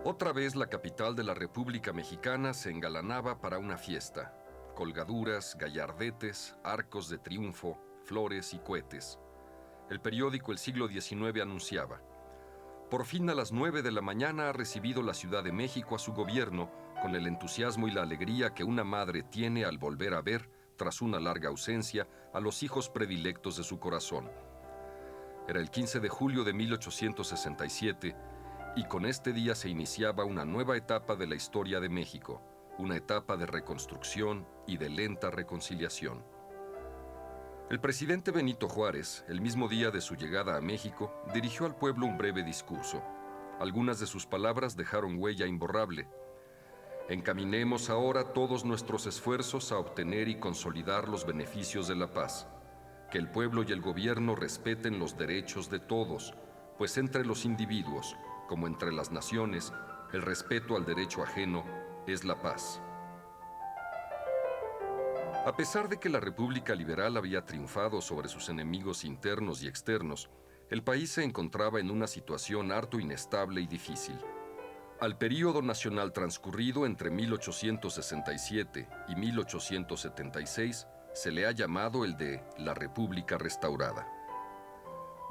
Otra vez la capital de la República Mexicana se engalanaba para una fiesta. Colgaduras, gallardetes, arcos de triunfo, flores y cohetes. El periódico El Siglo XIX anunciaba: por fin a las 9 de la mañana ha recibido la Ciudad de México a su gobierno con el entusiasmo y la alegría que una madre tiene al volver a ver, tras una larga ausencia, a los hijos predilectos de su corazón. Era el 15 de julio de 1867 y con este día se iniciaba una nueva etapa de la historia de México, una etapa de reconstrucción y de lenta reconciliación. El presidente Benito Juárez, el mismo día de su llegada a México, dirigió al pueblo un breve discurso. Algunas de sus palabras dejaron huella imborrable. Encaminemos ahora todos nuestros esfuerzos a obtener y consolidar los beneficios de la paz. Que el pueblo y el gobierno respeten los derechos de todos, pues entre los individuos, como entre las naciones, el respeto al derecho ajeno es la paz. A pesar de que la República Liberal había triunfado sobre sus enemigos internos y externos, el país se encontraba en una situación harto inestable y difícil. Al período nacional transcurrido entre 1867 y 1876 se le ha llamado el de la República Restaurada.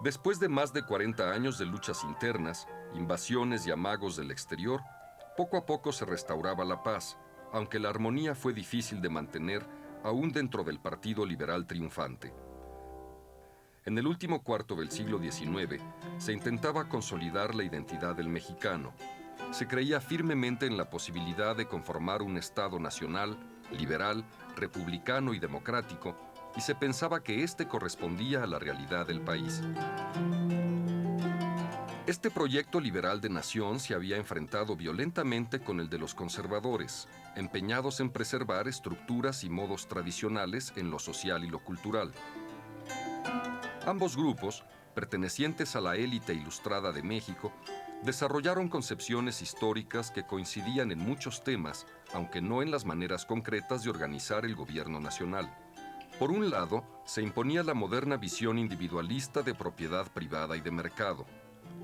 Después de más de 40 años de luchas internas, invasiones y amagos del exterior, poco a poco se restauraba la paz, aunque la armonía fue difícil de mantener aún dentro del Partido Liberal triunfante. En el último cuarto del siglo XIX se intentaba consolidar la identidad del mexicano. Se creía firmemente en la posibilidad de conformar un Estado nacional, liberal, republicano y democrático, y se pensaba que éste correspondía a la realidad del país. Este proyecto liberal de nación se había enfrentado violentamente con el de los conservadores, empeñados en preservar estructuras y modos tradicionales en lo social y lo cultural. Ambos grupos, pertenecientes a la élite ilustrada de México, desarrollaron concepciones históricas que coincidían en muchos temas, aunque no en las maneras concretas de organizar el gobierno nacional. Por un lado, se imponía la moderna visión individualista de propiedad privada y de mercado.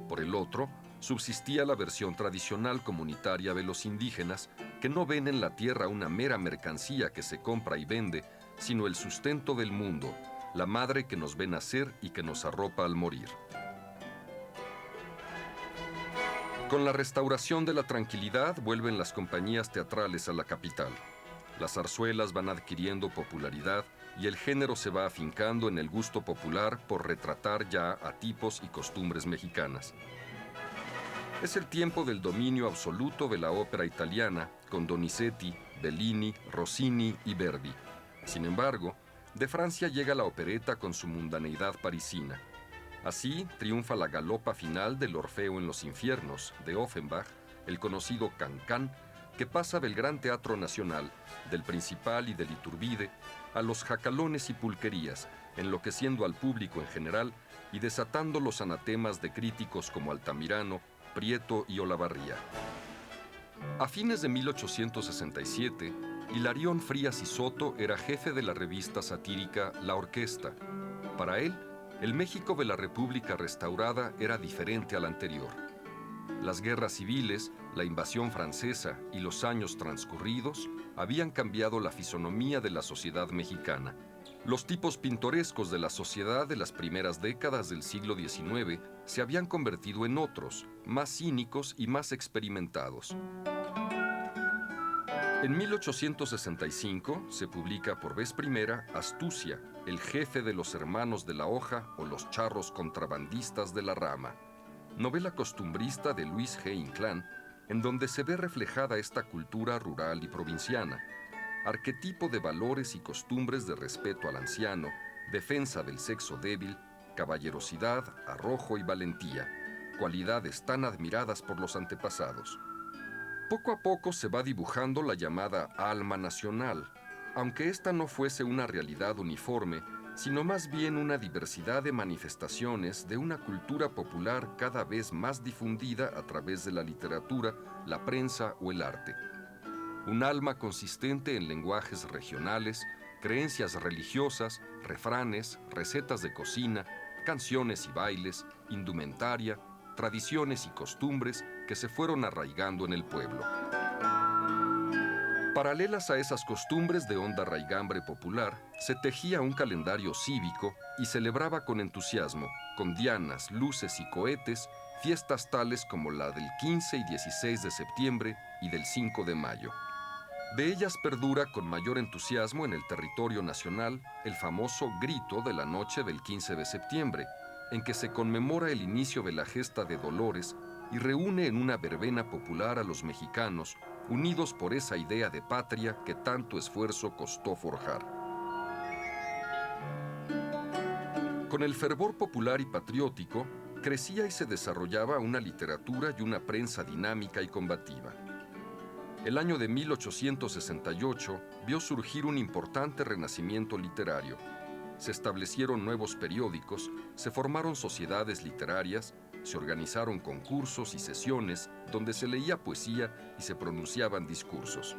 Por el otro, subsistía la versión tradicional comunitaria de los indígenas, que no ven en la tierra una mera mercancía que se compra y vende, sino el sustento del mundo, la madre que nos ve nacer y que nos arropa al morir. Con la restauración de la tranquilidad vuelven las compañías teatrales a la capital. Las zarzuelas van adquiriendo popularidad y el género se va afincando en el gusto popular por retratar ya a tipos y costumbres mexicanas. Es el tiempo del dominio absoluto de la ópera italiana, con Donizetti, Bellini, Rossini y Verdi. Sin embargo, de Francia llega la opereta con su mundaneidad parisina. Así triunfa la galopa final del Orfeo en los infiernos, de Offenbach, el conocido Can-Can, que pasa del Gran Teatro Nacional, del Principal y del Iturbide, a los jacalones y pulquerías, enloqueciendo al público en general y desatando los anatemas de críticos como Altamirano, Prieto y Olavarría. A fines de 1867, Hilarión Frías y Soto era jefe de la revista satírica La Orquesta. Para él, el México de la República Restaurada era diferente al anterior. Las guerras civiles, la invasión francesa y los años transcurridos habían cambiado la fisonomía de la sociedad mexicana. Los tipos pintorescos de la sociedad de las primeras décadas del siglo XIX se habían convertido en otros, más cínicos y más experimentados. En 1865 se publica por vez primera Astucia, el jefe de los hermanos de la hoja o los charros contrabandistas de la rama, novela costumbrista de Luis G. Inclán, en donde se ve reflejada esta cultura rural y provinciana, arquetipo de valores y costumbres de respeto al anciano, defensa del sexo débil, caballerosidad, arrojo y valentía, cualidades tan admiradas por los antepasados. Poco a poco se va dibujando la llamada alma nacional, aunque esta no fuese una realidad uniforme, sino más bien una diversidad de manifestaciones de una cultura popular cada vez más difundida a través de la literatura, la prensa o el arte. Un alma consistente en lenguajes regionales, creencias religiosas, refranes, recetas de cocina, canciones y bailes, indumentaria, tradiciones y costumbres que se fueron arraigando en el pueblo. Paralelas a esas costumbres de honda raigambre popular, se tejía un calendario cívico y celebraba con entusiasmo, con dianas, luces y cohetes, fiestas tales como la del 15 y 16 de septiembre y del 5 de mayo. De ellas perdura con mayor entusiasmo en el territorio nacional el famoso Grito de la noche del 15 de septiembre, en que se conmemora el inicio de la gesta de Dolores y reúne en una verbena popular a los mexicanos, unidos por esa idea de patria que tanto esfuerzo costó forjar. Con el fervor popular y patriótico, crecía y se desarrollaba una literatura y una prensa dinámica y combativa. El año de 1868 vio surgir un importante renacimiento literario. Se establecieron nuevos periódicos, se formaron sociedades literarias, se organizaron concursos y sesiones donde se leía poesía y se pronunciaban discursos.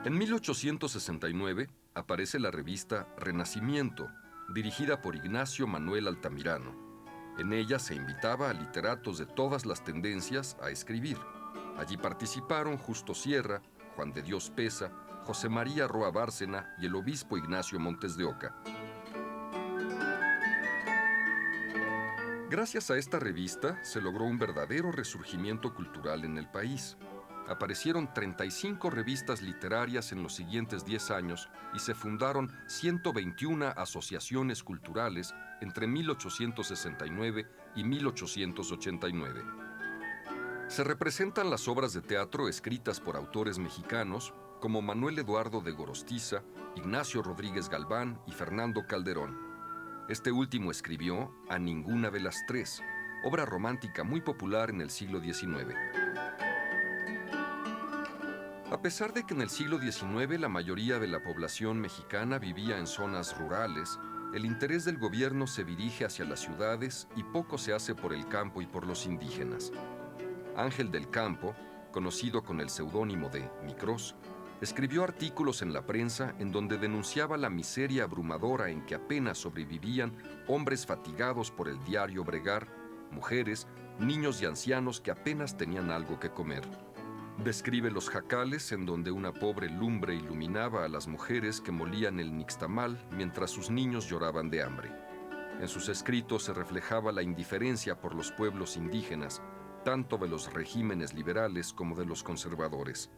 En 1869 aparece la revista Renacimiento, dirigida por Ignacio Manuel Altamirano. En ella se invitaba a literatos de todas las tendencias a escribir. Allí participaron Justo Sierra, Juan de Dios Peza, José María Roa Bárcena y el obispo Ignacio Montes de Oca. Gracias a esta revista se logró un verdadero resurgimiento cultural en el país. Aparecieron 35 revistas literarias en los siguientes 10 años y se fundaron 121 asociaciones culturales entre 1869 y 1889. Se representan las obras de teatro escritas por autores mexicanos como Manuel Eduardo de Gorostiza, Ignacio Rodríguez Galván y Fernando Calderón. Este último escribió A ninguna de las tres, obra romántica muy popular en el siglo XIX. A pesar de que en el siglo XIX la mayoría de la población mexicana vivía en zonas rurales, el interés del gobierno se dirige hacia las ciudades y poco se hace por el campo y por los indígenas. Ángel del Campo, conocido con el seudónimo de Micros, escribió artículos en la prensa en donde denunciaba la miseria abrumadora en que apenas sobrevivían hombres fatigados por el diario bregar, mujeres, niños y ancianos que apenas tenían algo que comer. Describe los jacales en donde una pobre lumbre iluminaba a las mujeres que molían el nixtamal mientras sus niños lloraban de hambre. En sus escritos se reflejaba la indiferencia por los pueblos indígenas, tanto de los regímenes liberales como de los conservadores.